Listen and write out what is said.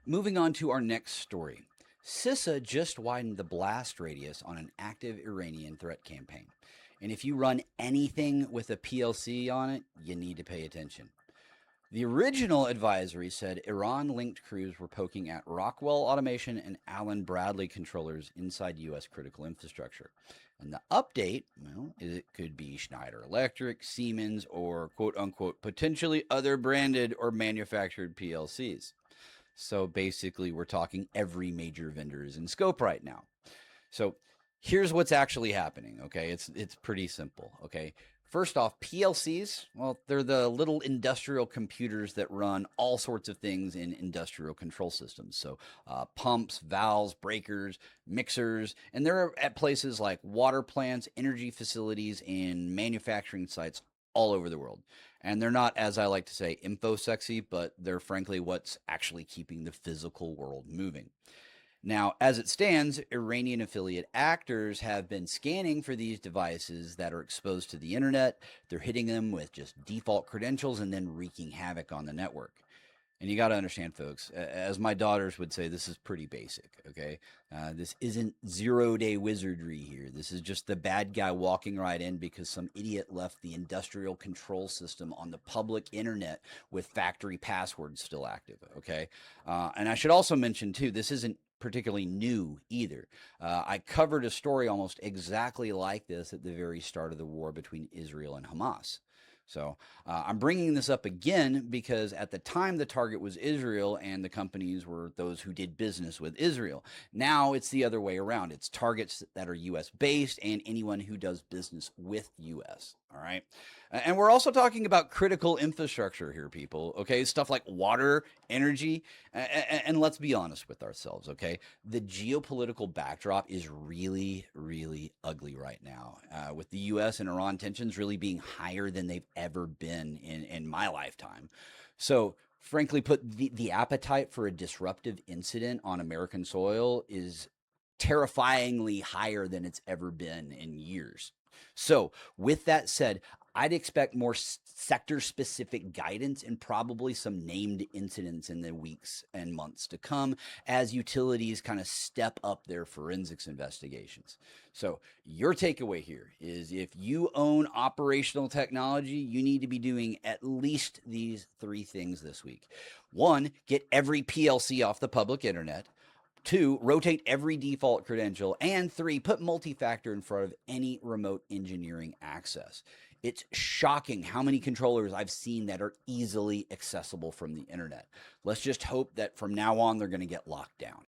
Moving on to our next story. CISA just widened the blast radius on an active Iranian threat campaign. And if you run anything with a PLC on it, you need to pay attention. The original advisory said Iran linked crews were poking at Rockwell Automation and Allen Bradley controllers inside U.S. critical infrastructure. And the update, well, it could be Schneider Electric, Siemens, or quote unquote potentially other branded or manufactured PLCs. So basically, we're talking every major vendor is in scope right now. So here's what's actually happening. Okay, it's pretty simple. Okay, first off, PLCs. Well, they're the little industrial computers that run all sorts of things in industrial control systems. So pumps, valves, breakers, mixers, and they're at places like water plants, energy facilities, and manufacturing sites all over the world. And they're not, as I like to say, info sexy, but they're frankly what's actually keeping the physical world moving. Now, as it stands, Iranian affiliate actors have been scanning for these devices that are exposed to the internet. They're hitting them with just default credentials and then wreaking havoc on the network. And you got to understand, folks, as my daughters would say, this is pretty basic, okay? This isn't 0-day wizardry here. This is just the bad guy walking right in because some idiot left the industrial control system on the public internet with factory passwords still active, okay? And I should also mention, too, this isn't particularly new either. I covered a story almost exactly like this at the very start of the war between Israel and Hamas. So I'm bringing this up again because at the time the target was Israel and the companies were those who did business with Israel. Now it's the other way around. It's targets that are US based and anyone who does business with US. All right. And we're also talking about critical infrastructure here, people. Okay. Stuff like water, energy. And let's be honest with ourselves. Okay. The geopolitical backdrop is really, really ugly right now, with the US and Iran tensions really being higher than they've ever been in my lifetime. So, frankly put, the appetite for a disruptive incident on American soil is terrifyingly higher than it's ever been in years. So, with that said, I'd expect more sector specific guidance and probably some named incidents in the weeks and months to come as utilities kind of step up their forensics investigations. So, your takeaway here is if you own operational technology, you need to be doing at least these three things this week. One, get every PLC off the public internet. Two, rotate every default credential. And three, put multi-factor in front of any remote engineering access. It's shocking how many controllers I've seen that are easily accessible from the internet. Let's just hope that from now on they're going to get locked down.